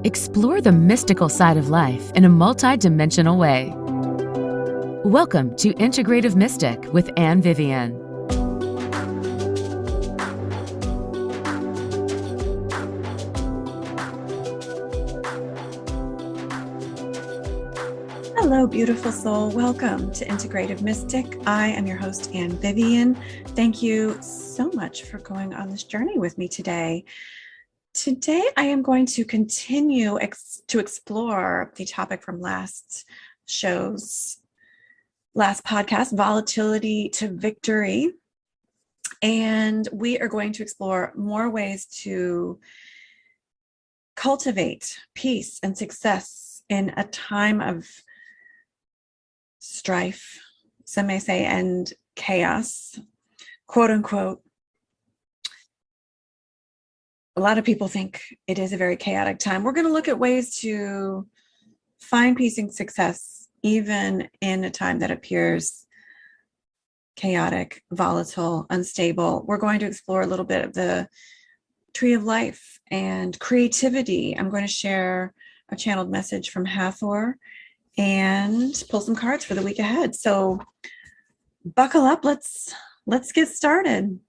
Explore the mystical side of life in a multi-dimensional way. Welcome to Integrative Mystic with Anne Vivian. Hello, beautiful soul. Welcome to Integrative Mystic. I am your host, Anne Vivian. Thank you so much for going on this journey with me today. Today, I am going to continue to explore the topic from last podcast, Volatility to Victory. And we are going to explore more ways to cultivate peace and success in a time of strife, some may say, and chaos, quote unquote. A lot of people think it is a very chaotic time. We're going to look at ways to find peace and success, even in a time that appears chaotic, volatile, unstable. We're going to explore a little bit of the tree of life and creativity. I'm going to share a channeled message from Hathor and pull some cards for the week ahead. So buckle up. Let's get started.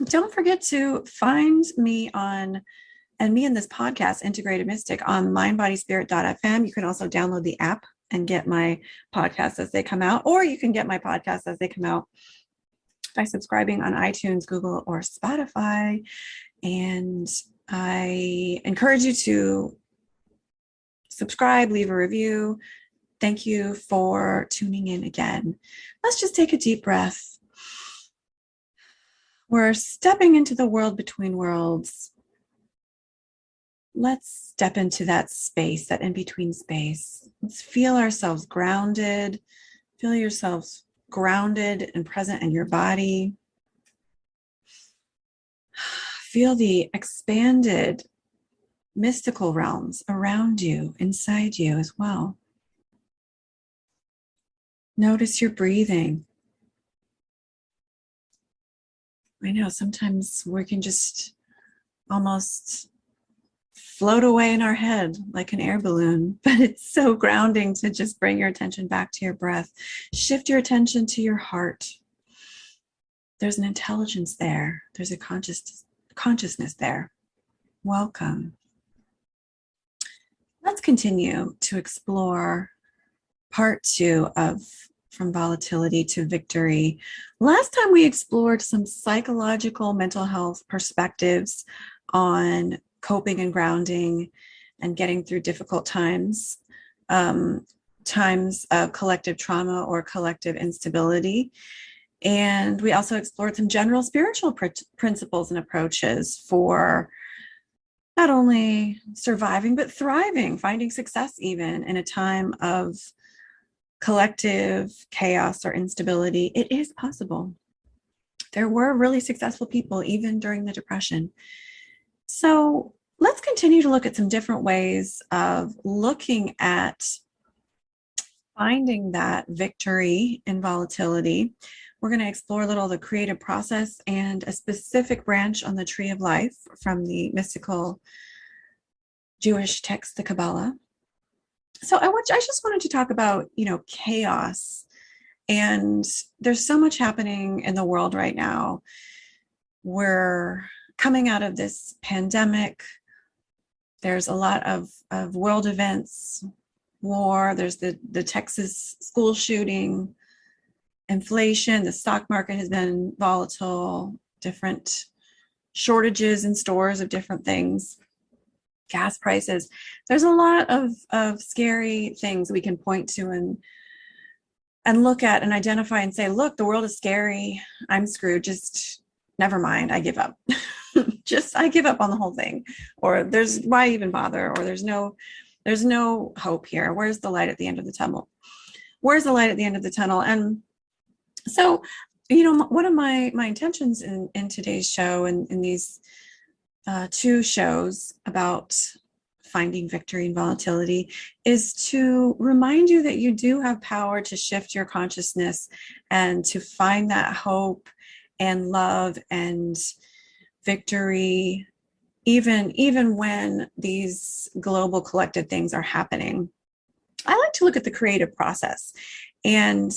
Don't forget to find me and me in this podcast, Integrative Mystic, on mindbodyspirit.fm. You can also download the app and get my podcasts as they come out, or you can get my podcasts as they come out by subscribing on iTunes, Google, or Spotify. And I encourage you to subscribe, leave a review. Thank you for tuning in again. Let's just take a deep breath. We're stepping into the world between worlds. Let's step into that space, that in-between space. Let's feel ourselves grounded. Feel yourselves grounded and present in your body. Feel the expanded mystical realms around you, inside you as well. Notice your breathing. I know sometimes we can just almost float away in our head like an air balloon, but it's so grounding to just bring your attention back to your breath. Shift your attention to your heart. There's an intelligence there. There's a consciousness there. Welcome. Let's continue to explore part 2 of From Volatility to Victory. Last time we explored some psychological mental health perspectives on coping and grounding and getting through difficult times, times of collective trauma or collective instability. And we also explored some general spiritual principles and approaches for not only surviving, but thriving, finding success even in a time of collective chaos or instability. It is possible. There were really successful people even during the Depression. So let's continue to look at some different ways of looking at finding that victory in volatility. We're going to explore a little of the creative process and a specific branch on the tree of life from the mystical Jewish text, the Kabbalah. So I just wanted to talk about, chaos. And there's so much happening in the world right now. We're coming out of this pandemic. There's a lot of world events, war. There's the Texas school shooting, inflation. The stock market has been volatile, different shortages in stores of different things. Gas prices. There's a lot of scary things we can point to and look at and identify and say, look, the world is scary. I'm screwed. Just never mind. I give up. I give up on the whole thing. Or why even bother? Or there's no hope here. Where's the light at the end of the tunnel? Where's the light at the end of the tunnel? And so, one of my intentions in today's show and in these 2 shows about finding victory and volatility is to remind you that you do have power to shift your consciousness and to find that hope and love and victory even when these global collective things are happening. I like to look at the creative process and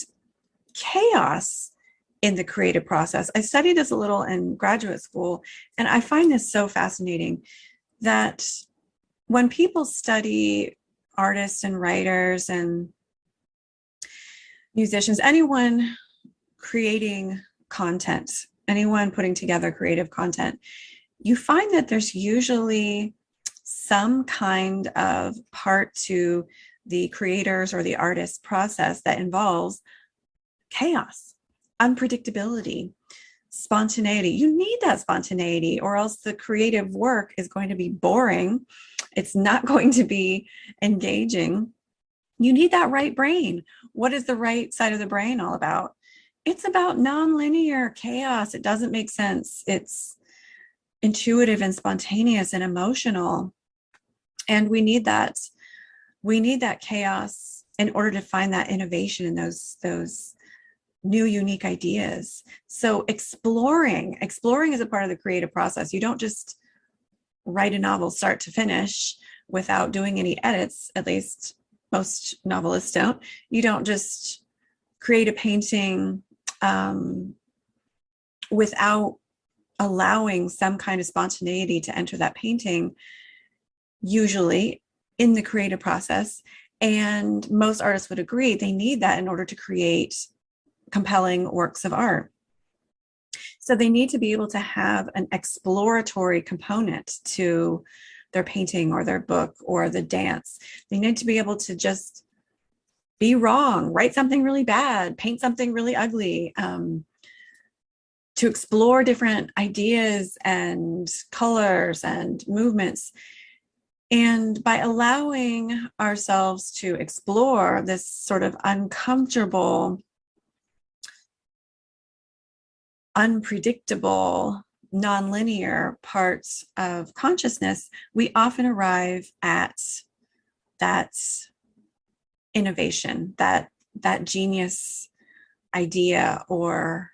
chaos in the creative process. I studied this a little in graduate school, and I find this so fascinating that when people study artists and writers and musicians, anyone creating content, anyone putting together creative content, you find that there's usually some kind of part to the creators or the artist process that involves chaos, unpredictability, spontaneity. You need that spontaneity, or else the creative work is going to be boring. It's not going to be engaging. You need that right brain. What is the right side of the brain all about? It's about nonlinear chaos. It doesn't make sense. It's intuitive and spontaneous and emotional. And we need that. We need that chaos in order to find that innovation in those new, unique ideas. So exploring is a part of the creative process. You don't just write a novel start to finish without doing any edits. At least most novelists don't. You don't just create a painting without allowing some kind of spontaneity to enter that painting, usually in the creative process. And most artists would agree they need that in order to create compelling works of art. So they need to be able to have an exploratory component to their painting or their book or the dance. They need to be able to just be wrong, write something really bad, paint something really ugly, to explore different ideas and colors and movements. And by allowing ourselves to explore this sort of uncomfortable, unpredictable, nonlinear parts of consciousness, we often arrive at that innovation, that genius idea or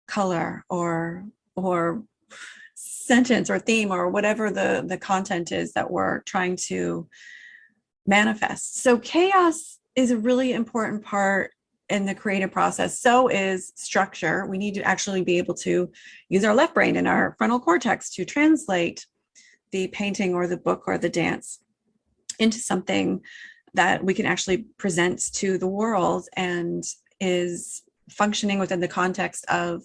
color or sentence or theme or whatever the content is that we're trying to manifest. So chaos is a really important part in the creative process. So is structure. We need to actually be able to use our left brain and our frontal cortex to translate the painting or the book or the dance into something that we can actually present to the world and is functioning within the context of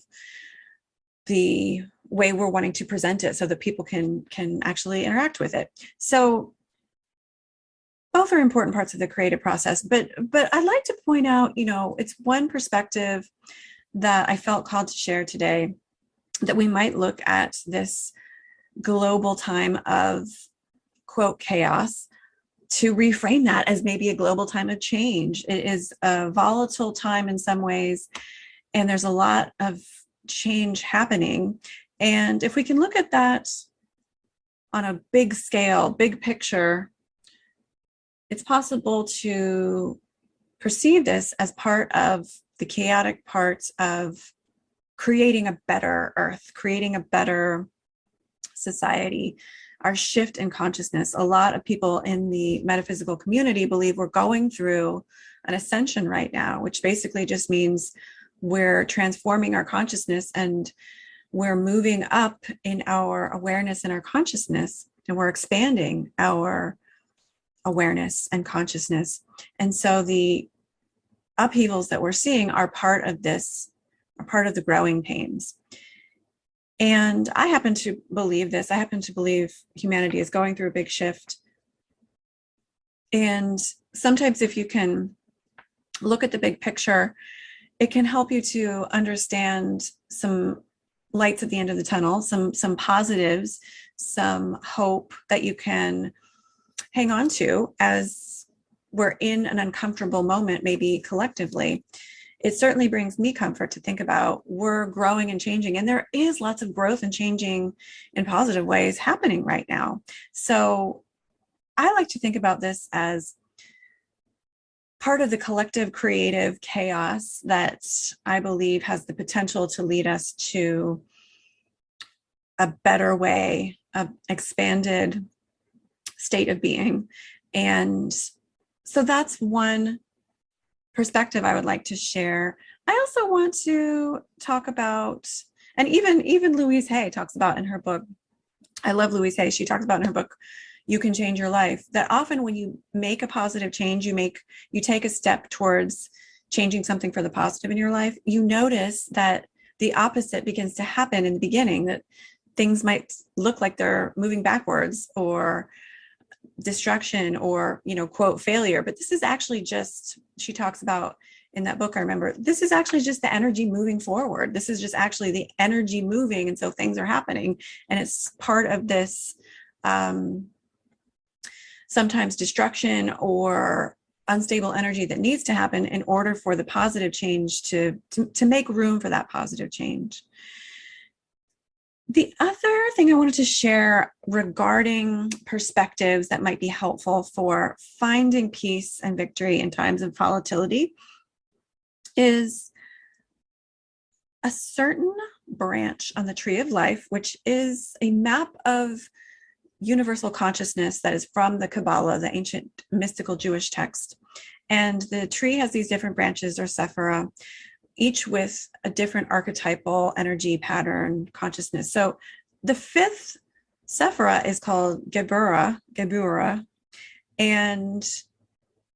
the way we're wanting to present it so that people can actually interact with it. So both are important parts of the creative process, but I'd like to point out, it's one perspective that I felt called to share today, that we might look at this global time of, quote, chaos, to reframe that as maybe a global time of change. It is a volatile time in some ways, and there's a lot of change happening. And if we can look at that on a big scale, big picture, it's possible to perceive this as part of the chaotic parts of creating a better earth, creating a better society, our shift in consciousness. A lot of people in the metaphysical community believe we're going through an ascension right now, which basically just means we're transforming our consciousness and we're moving up in our awareness and our consciousness, and we're expanding our awareness and consciousness. And so the upheavals that we're seeing are part of this, are part of the growing pains. And I happen to believe this. I happen to believe humanity is going through a big shift. And sometimes if you can look at the big picture, it can help you to understand some lights at the end of the tunnel, some positives, some hope that you can hang on to as we're in an uncomfortable moment, maybe collectively. It certainly brings me comfort to think about we're growing and changing, and there is lots of growth and changing in positive ways happening right now. So I like to think about this as part of the collective creative chaos that I believe has the potential to lead us to a better way, a expanded state of being. And so that's one perspective I would like to share. I also want to talk about, and even Louise Hay talks about in her book. I love Louise Hay. She talks about in her book, You Can Change Your Life, that often when you make a positive change, you take a step towards changing something for the positive in your life, you notice that the opposite begins to happen in the beginning, that things might look like they're moving backwards or destruction or, quote, failure. But this is actually just, she talks about in that book, I remember, this is actually just the energy moving forward. This is just actually the energy moving. And so things are happening. And it's part of this sometimes destruction or unstable energy that needs to happen in order for the positive change to make room for that positive change. The other thing I wanted to share regarding perspectives that might be helpful for finding peace and victory in times of volatility is a certain branch on the tree of life, which is a map of universal consciousness that is from the Kabbalah, the ancient mystical Jewish text. And the tree has these different branches or sephira, each with a different archetypal energy pattern consciousness. So the fifth sephira is called Geburah, and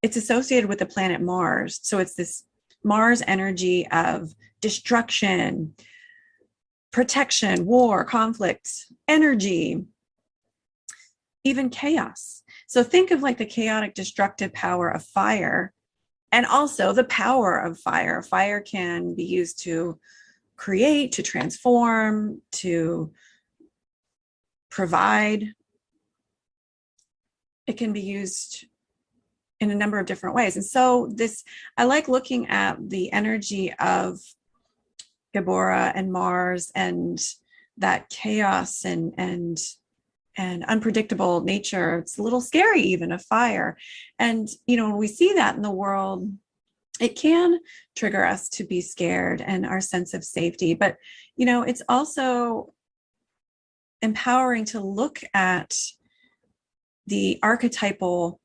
it's associated with the planet Mars. So it's this Mars energy of destruction, protection, war, conflict, energy, even chaos. So think of like the chaotic, destructive power of fire, and also the power of fire. Fire can be used to create, to transform, to provide. It can be used in a number of different ways. And so I like looking at the energy of Geburah and Mars and that chaos and unpredictable nature. It's a little scary even of fire. And, when we see that in the world, it can trigger us to be scared and our sense of safety. But, it's also empowering to look at the archetypal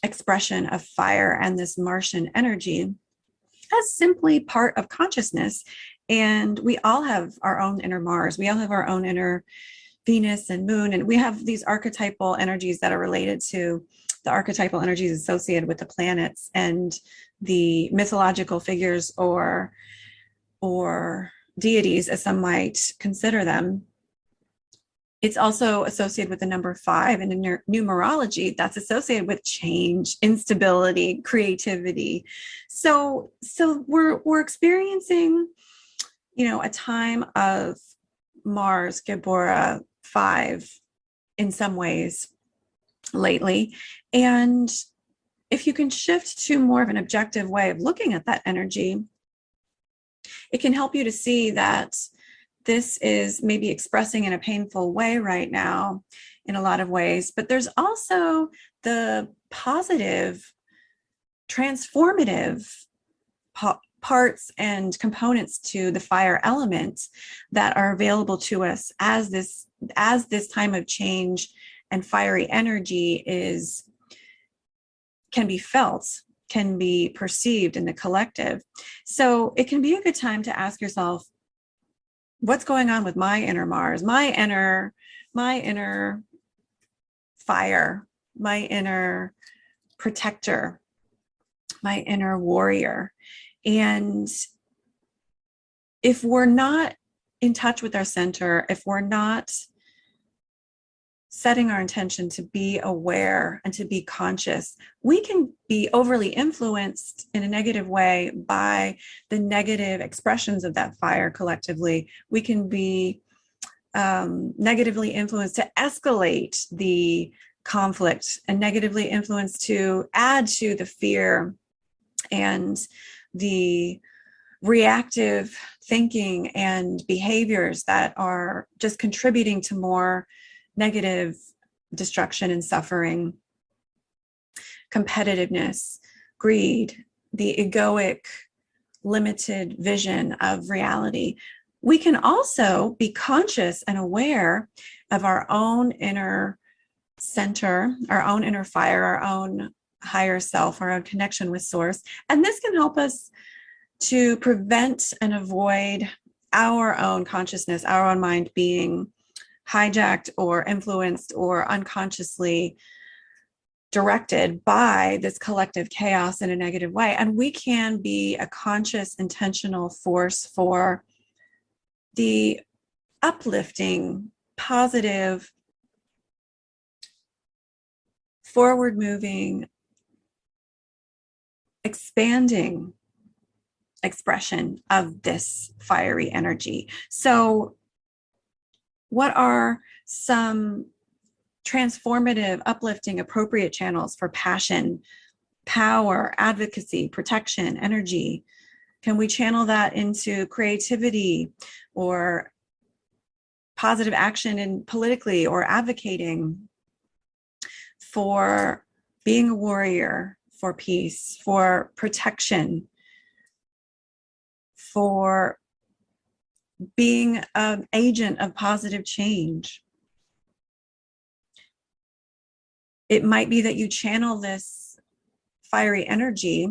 expression of fire and this Martian energy as simply part of consciousness. And we all have our own inner Mars. We all have our own inner Venus and Moon, and we have these archetypal energies that are related to the archetypal energies associated with the planets and the mythological figures or deities, as some might consider them. It's also associated with the number 5 in numerology. That's associated with change, instability, creativity. So we're experiencing, a time of Mars, Geburah 5 in some ways lately. And if you can shift to more of an objective way of looking at that energy, it can help you to see that this is maybe expressing in a painful way right now in a lot of ways, but there's also the positive, transformative parts and components to the fire element that are available to us as this time of change and fiery energy can be felt, can be perceived in the collective. So it can be a good time to ask yourself, what's going on with my inner Mars, my inner fire, my inner protector, my inner warrior? And if we're not in touch with our center, if we're not setting our intention to be aware and to be conscious, we can be overly influenced in a negative way by the negative expressions of that fire collectively. We can be negatively influenced to escalate the conflict and negatively influenced to add to the fear and the reactive thinking and behaviors that are just contributing to more negative destruction and suffering, competitiveness, greed, the egoic, limited vision of reality. We can also be conscious and aware of our own inner center, our own inner fire, our own higher self, our own connection with source. And this can help us to prevent and avoid our own consciousness, our own mind being hijacked or influenced or unconsciously directed by this collective chaos in a negative way. And we can be a conscious, intentional force for the uplifting, positive, forward moving, expanding expression of this fiery energy. So, what are some transformative, uplifting, appropriate channels for passion, power, advocacy, protection, energy? Can we channel that into creativity or positive action in politically or advocating for being a warrior, for peace, for protection, for being an agent of positive change? It might be that you channel this fiery energy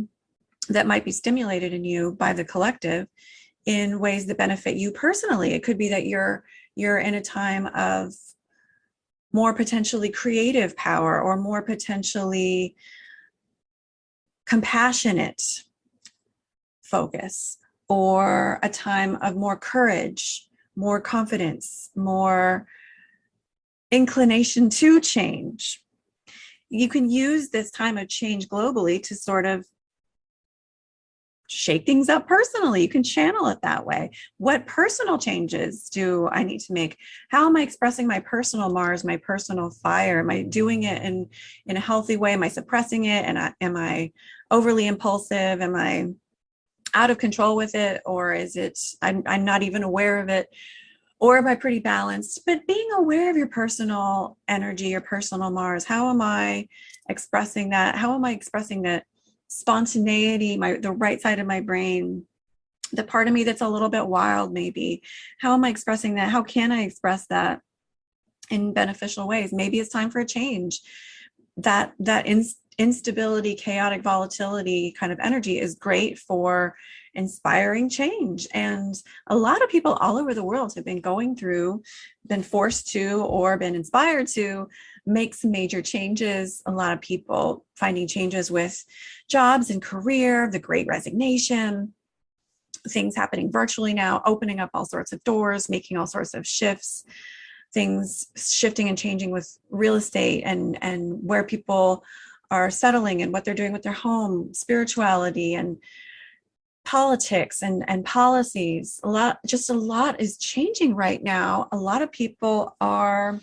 that might be stimulated in you by the collective in ways that benefit you personally. It could be that you're in a time of more potentially creative power or more potentially compassionate focus, or a time of more courage, more confidence, more inclination to change. You can use this time of change globally to sort of shake things up personally. You can channel it that way. What personal changes do I need to make? How am I expressing my personal Mars, my personal fire? Am I doing it in a healthy way? Am I suppressing it? And am I overly impulsive? Am I out of control with it? Or is it, I'm not even aware of it? Or am I pretty balanced? But being aware of your personal energy, your personal Mars, how am I expressing that? How am I expressing that spontaneity, the right side of my brain, the part of me that's a little bit wild maybe? How am I expressing that? How can I express that in beneficial ways? Maybe it's time for a change. That instability, chaotic volatility kind of energy is great for inspiring change. And a lot of people all over the world have been going through, been forced to, or been inspired to make some major changes. A lot of people finding changes with jobs and career, the great resignation, things happening virtually now, opening up all sorts of doors, making all sorts of shifts, things shifting and changing with real estate and where people are settling and what they're doing with their home, spirituality and politics and policies. A lot is changing right now. A lot of people are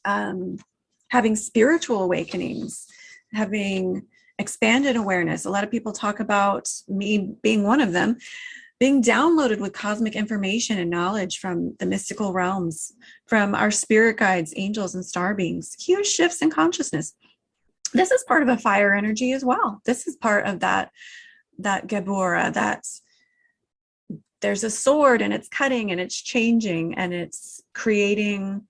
having spiritual awakenings, having expanded awareness. A lot of people talk about, me being one of them, being downloaded with cosmic information and knowledge from the mystical realms, from our spirit guides, angels, and star beings. Huge shifts in consciousness. This is part of a fire energy as well. This is part of that Geburah, that there's a sword and it's cutting and it's changing and it's creating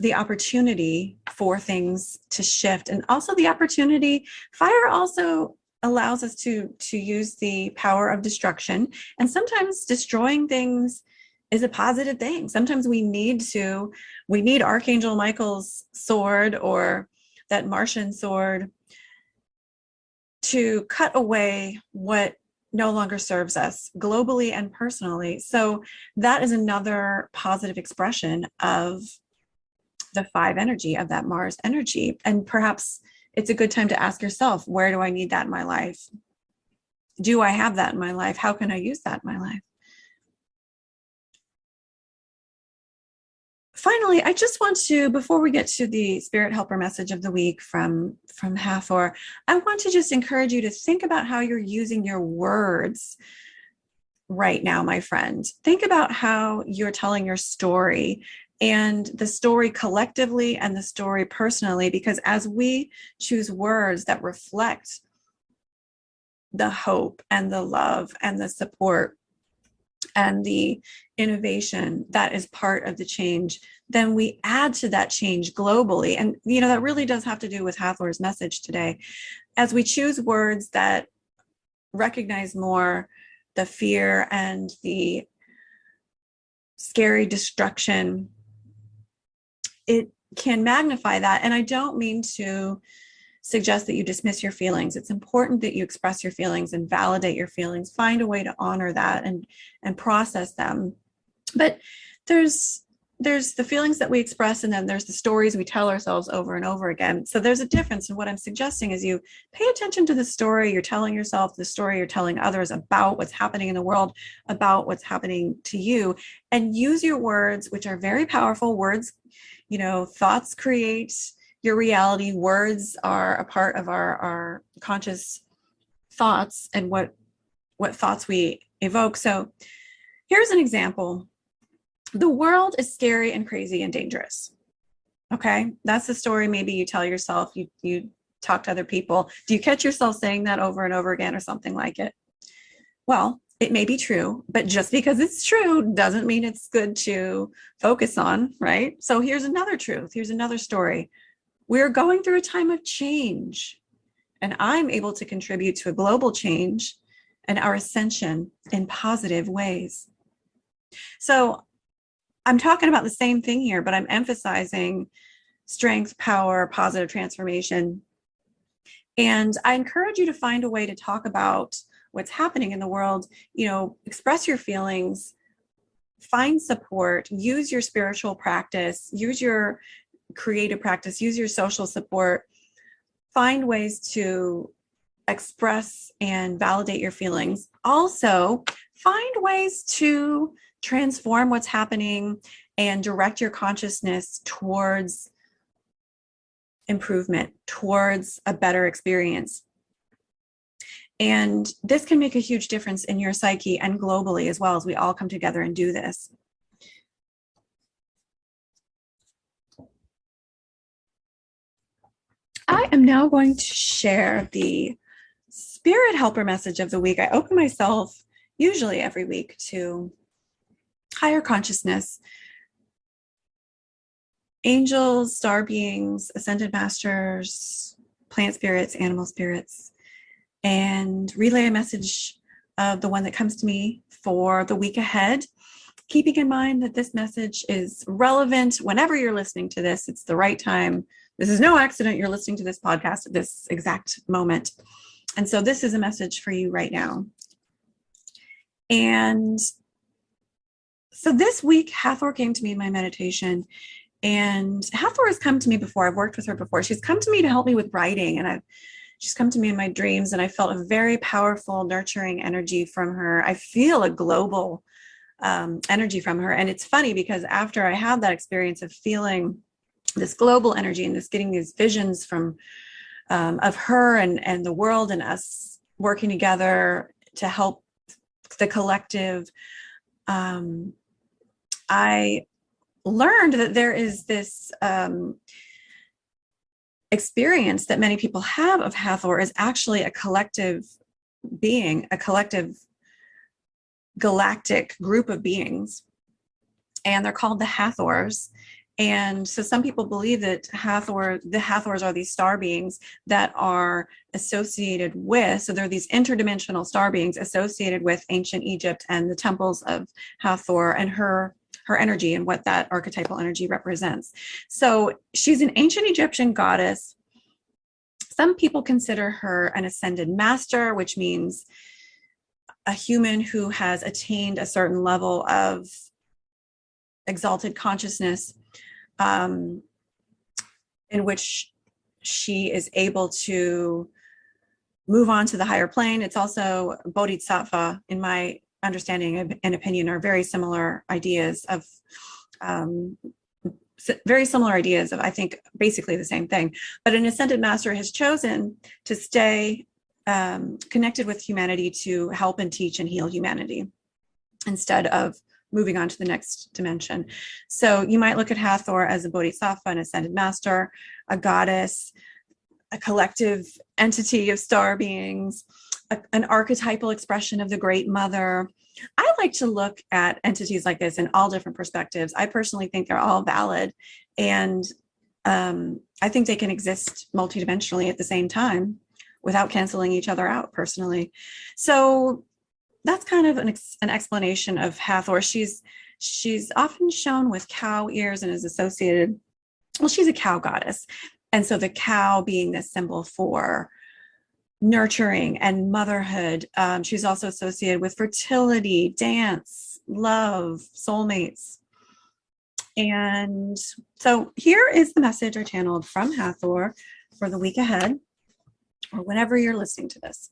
the opportunity for things to shift. And also the opportunity, fire also allows us to use the power of destruction. And sometimes destroying things is a positive thing. Sometimes we need Archangel Michael's sword or that Martian sword to cut away what no longer serves us globally and personally. So that is another positive expression of the 5 energy, of that Mars energy. And perhaps it's a good time to ask yourself, where do I need that in my life? Do I have that in my life? How can I use that in my life? Finally, I just want to, before we get to the Spirit Helper message of the week from Hathor, I want to just encourage you to think about how you're using your words right now, my friend. Think about how you're telling your story, and the story collectively and the story personally, because as we choose words that reflect the hope and the love and the support and the innovation that is part of the change, then we add to that change globally. And, that really does have to do with Hathor's message today. As we choose words that recognize more the fear and the scary destruction, it can magnify that. And I don't mean to suggest that you dismiss your feelings. It's important that you express your feelings and validate your feelings, find a way to honor that and process them. But there's the feelings that we express, and then there's the stories we tell ourselves over and over again. So there's a difference. And what I'm suggesting is you pay attention to the story you're telling yourself, the story you're telling others about what's happening in the world, about what's happening to you, and use your words, which are very powerful. Words, thoughts create your reality. Words are a part of our conscious thoughts and what thoughts we evoke. So here's an example. The world is scary and crazy and dangerous. Okay, that's the story maybe you tell yourself, you talk to other people. Do you catch yourself saying that over and over again or something like it? Well, it may be true, but just because it's true doesn't mean it's good to focus on, right? So here's another truth. Here's another story. We're going through a time of change, and I'm able to contribute to a global change and our ascension in positive ways. So I'm talking about the same thing here, but I'm emphasizing strength, power, positive transformation. And I encourage you to find a way to talk about what's happening in the world, express your feelings, find support, use your spiritual practice, use your creative practice, use your social support, find ways to express and validate your feelings. Also, find ways to transform what's happening and direct your consciousness towards improvement, towards a better experience. And this can make a huge difference in your psyche and globally as well, as we all come together and do this. I am now going to share the Spirit Helper message of the week. I open myself usually every week to higher consciousness, angels, star beings, ascended masters, plant spirits, animal spirits, and relay a message of the one that comes to me for the week ahead, keeping in mind that this message is relevant whenever you're listening to this. It's the right time. This is no accident you're listening to this podcast at this exact moment. And so this is a message for you right now. And so this week, Hathor came to me in my meditation. And Hathor has come to me before. I've worked with her before. She's come to me to help me with writing. And she's come to me in my dreams. And I felt a very powerful, nurturing energy from her. I feel a global energy from her. And it's funny because after I had that experience of feeling this global energy and getting these visions from of her and the world and us working together to help the collective, I learned that there is this experience that many people have of Hathor is actually a collective being, a collective galactic group of beings, and they're called the Hathors. And so some people believe that the Hathors are these star beings that are associated with, so they're these interdimensional star beings associated with ancient Egypt and the temples of Hathor and her energy and what that archetypal energy represents. So she's an ancient Egyptian goddess. Some people consider her an ascended master, which means a human who has attained a certain level of exalted consciousness, in which she is able to move on to the higher plane. It's also bodhisattva, in my understanding and opinion, are very similar ideas of, I think, basically the same thing. But an ascended master has chosen to stay connected with humanity to help and teach and heal humanity instead of moving on to the next dimension. So you might look at Hathor as a bodhisattva, an ascended master, a goddess, a collective entity of star beings, an archetypal expression of the Great Mother, I like to look at entities like this in all different perspectives. I personally think they're all valid, and I think they can exist multidimensionally at the same time without canceling each other out personally. So that's kind of an explanation of Hathor. She's often shown with cow ears and is associated, well, she's a cow goddess. And so the cow being this symbol for nurturing and motherhood. She's also associated with fertility, dance, love, soulmates. And so here is the message I channeled from Hathor for the week ahead, or whenever you're listening to this.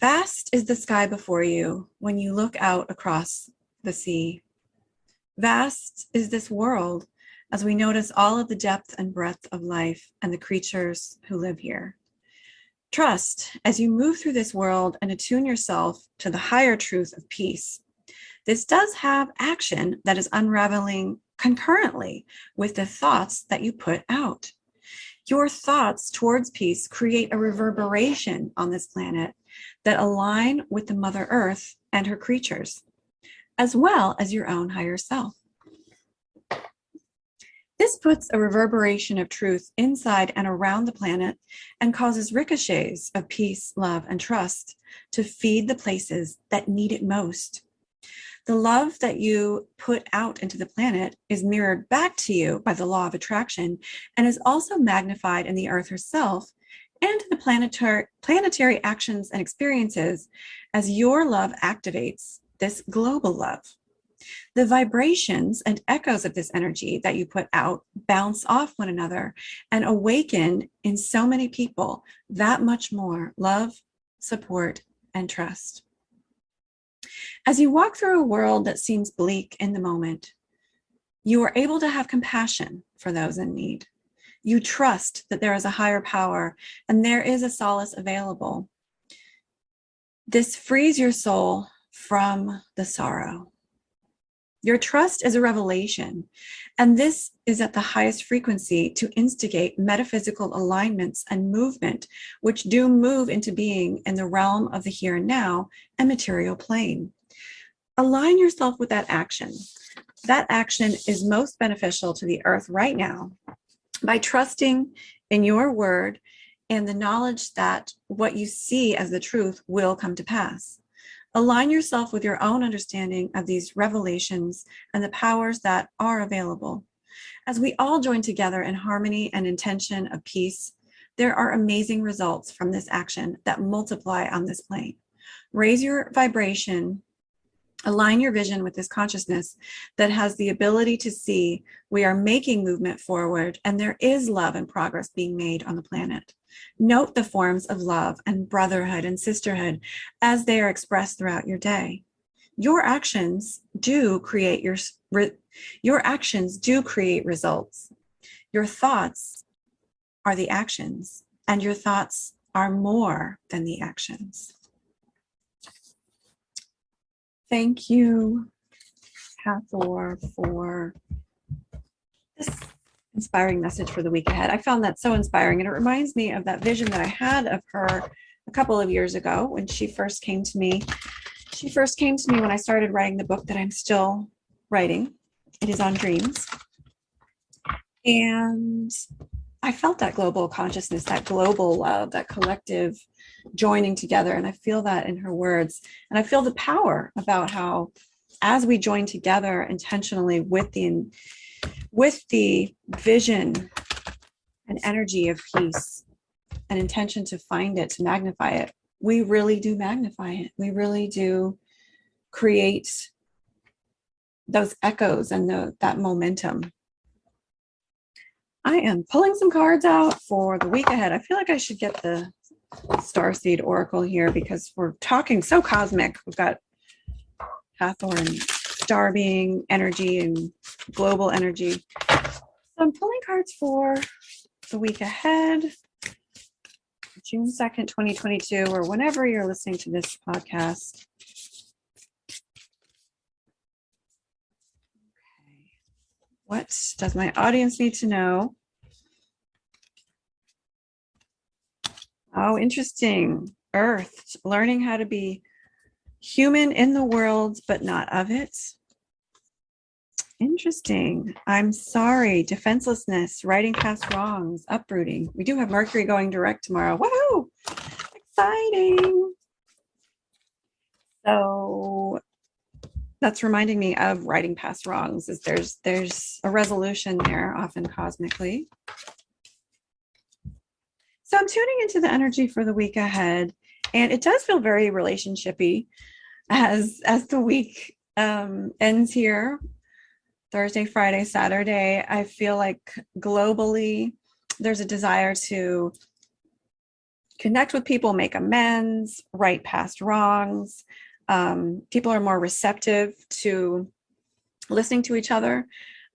Vast is the sky before you when you look out across the sea. Vast is this world as we notice all of the depth and breadth of life and the creatures who live here. Trust as you move through this world and attune yourself to the higher truth of peace. This does have action that is unraveling concurrently with the thoughts that you put out. Your thoughts towards peace create a reverberation on this planet that align with the Mother Earth and her creatures, as well as your own higher self. This puts a reverberation of truth inside and around the planet and causes ricochets of peace, love, and trust to feed the places that need it most. The love that you put out into the planet is mirrored back to you by the law of attraction and is also magnified in the Earth herself and the planetary actions and experiences as your love activates this global love. The vibrations and echoes of this energy that you put out bounce off one another and awaken in so many people that much more love, support, and trust. As you walk through a world that seems bleak in the moment, you are able to have compassion for those in need. You trust that there is a higher power and there is a solace available. This frees your soul from the sorrow. Your trust is a revelation, and this is at the highest frequency to instigate metaphysical alignments and movement, which do move into being in the realm of the here and now and material plane. Align yourself with that action. That action is most beneficial to the earth right now by trusting in your word and the knowledge that what you see as the truth will come to pass. Align yourself with your own understanding of these revelations and the powers that are available. As we all join together in harmony and intention of peace, there are amazing results from this action that multiply on this plane. Raise your vibration, align your vision with this consciousness that has the ability to see we are making movement forward and there is love and progress being made on the planet. Note the forms of love and brotherhood and sisterhood as they are expressed throughout your day. Your actions do create results. Your thoughts are the actions, and your thoughts are more than the actions. Thank you, Hathor, for this inspiring message for the week ahead. I found that so inspiring, and it reminds me of that vision that I had of her a couple of years ago when she first came to me. She first came to me when I started writing the book that I'm still writing. It is on dreams. And I felt that global consciousness, that global love, that collective joining together. And I feel that in her words. And I feel the power about how as we join together intentionally with the vision and energy of peace and intention to find it, to magnify it, we really do magnify it. We really do create those echoes and that momentum. I am pulling some cards out for the week ahead. I feel like I should get the Starseed Oracle here because we're talking so cosmic. We've got Hathor and star being energy and global energy. So I'm pulling cards for the week ahead, June 2nd, 2022, or whenever you're listening to this podcast. Okay. What does my audience need to know? Oh, interesting. Earth, learning how to be human in the world, but not of it. Interesting. I'm sorry. Defenselessness, righting past wrongs, uprooting. We do have Mercury going direct tomorrow. Woohoo! Exciting. So that's reminding me of righting past wrongs. Is there's a resolution there, often cosmically. So I'm tuning into the energy for the week ahead, and it does feel very relationshipy as the week ends here. Thursday, Friday, Saturday, I feel like globally there's a desire to connect with people, make amends, right past wrongs. People are more receptive to listening to each other,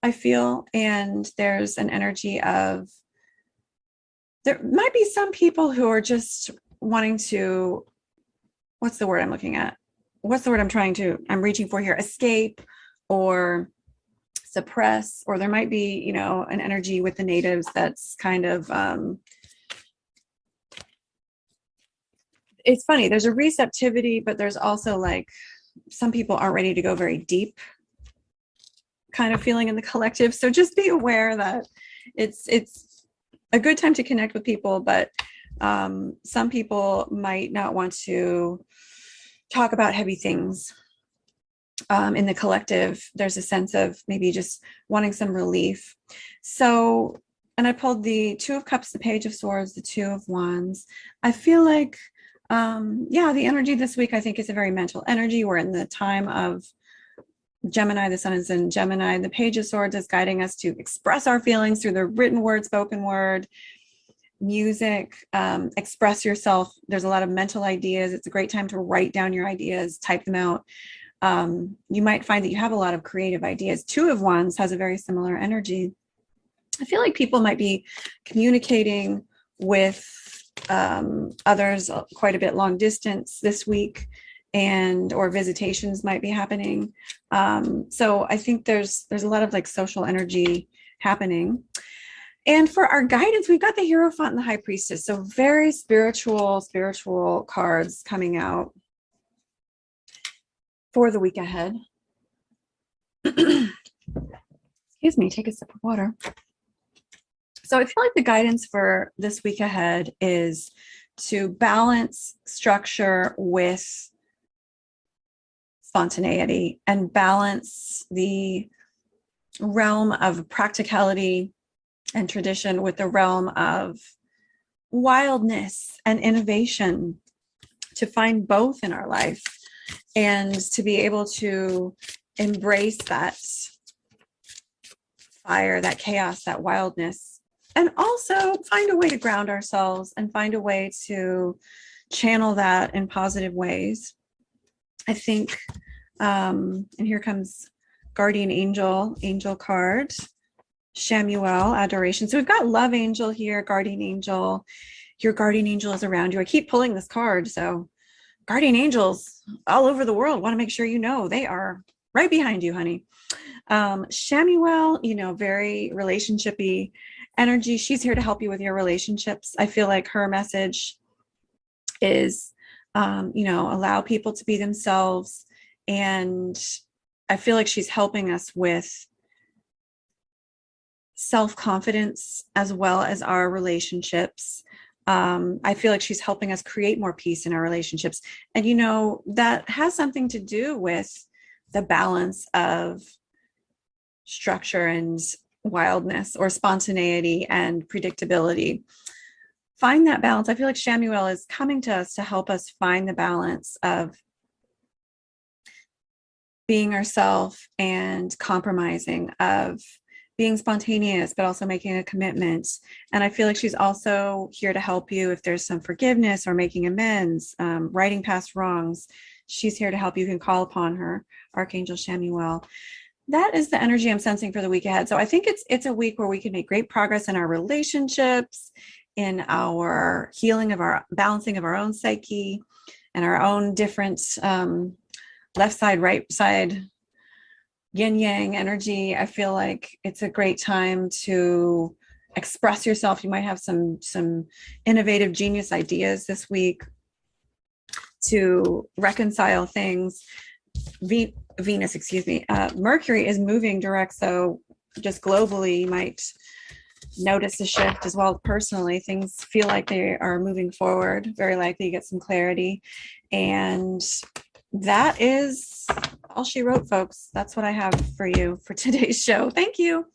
I feel. And there's an energy of, there might be some people who are just wanting to, what's the word I'm looking at? What's the word I'm reaching for here? Escape or suppress, or there might be, an energy with the natives that's kind of, it's funny, there's a receptivity, but there's also like some people aren't ready to go very deep kind of feeling in the collective. So just be aware that it's a good time to connect with people, but some people might not want to talk about heavy things. In the collective, there's a sense of maybe just wanting some relief. So, and I pulled the Two of Cups, the Page of Swords, the Two of Wands. I feel like, the energy this week, I think, is a very mental energy. We're in the time of Gemini. The sun is in Gemini. The Page of Swords is guiding us to express our feelings through the written word, spoken word, music, express yourself. There's a lot of mental ideas. It's a great time to write down your ideas, type them out. You might find that you have a lot of creative ideas. Two of Wands has a very similar energy. I feel like people might be communicating with others quite a bit long distance this week, and or visitations might be happening. So I think there's a lot of like social energy happening. And for our guidance, we've got the Hierophant and the High Priestess. So very spiritual cards coming out for the week ahead. Excuse me, take a sip of water. So I feel like the guidance for this week ahead is to balance structure with spontaneity and balance the realm of practicality and tradition with the realm of wildness and innovation, to find both in our life and to be able to embrace that fire, that chaos, that wildness, and also find a way to ground ourselves and find a way to channel that in positive ways. I think, and here comes Guardian Angel card, Shamuel, adoration. So we've got Love Angel here, Guardian Angel. Your guardian angel is around you. I keep pulling this card. So guardian angels all over the world, want to make sure you know they are right behind you, honey. Shamuel, very relationshipy energy. She's here to help you with your relationships. I feel like her message is, allow people to be themselves. And I feel like she's helping us with self-confidence as well as our relationships. I feel like she's helping us create more peace in our relationships. And, that has something to do with the balance of structure and wildness, or spontaneity and predictability. Find that balance. I feel like Shamuel is coming to us to help us find the balance of being ourselves and compromising, of being spontaneous, but also making a commitment. And I feel like she's also here to help you if there's some forgiveness or making amends, righting past wrongs. She's here to help you. You can call upon her, Archangel Shamuel. That is the energy I'm sensing for the week ahead. So I think it's a week where we can make great progress in our relationships, in our healing of our balancing of our own psyche and our own different left side, right side, yin yang energy. I feel like it's a great time to express yourself. You might have some innovative genius ideas this week to reconcile things. Venus, Mercury is moving direct, so just globally you might notice a shift as well. Personally, things feel like they are moving forward. Very likely you get some clarity. And that is all she wrote, folks. That's what I have for you for today's show. Thank you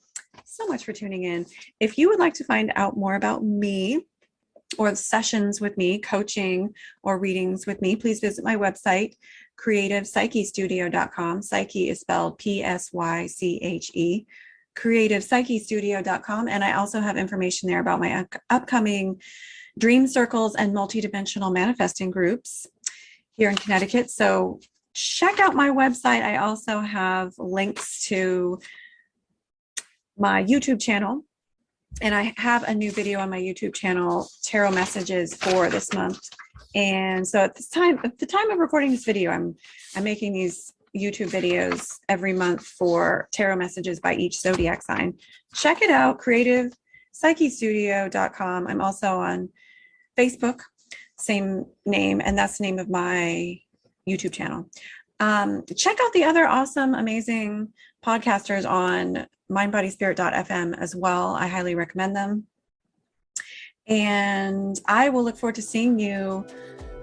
so much for tuning in. If you would like to find out more about me or sessions with me, coaching or readings with me, please visit my website, creativepsychestudio.com. Psyche is spelled Psyche, creativepsychestudio.com. And I also have information there about my upcoming dream circles and multidimensional manifesting groups here in Connecticut. So check out my website. I also have links to my YouTube channel, and I have a new video on my YouTube channel, tarot messages for this month. And so at the time of recording this video, I'm making these YouTube videos every month for tarot messages by each zodiac sign. Check it out, creativepsychestudio.com. I'm also on Facebook, same name, and that's the name of my YouTube channel. Check out the other awesome, amazing podcasters on mindbodyspirit.fm as well. I highly recommend them. And I will look forward to seeing you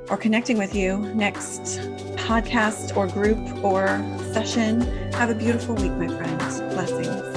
or connecting with you next podcast or group or session. Have a beautiful week, my friends. Blessings.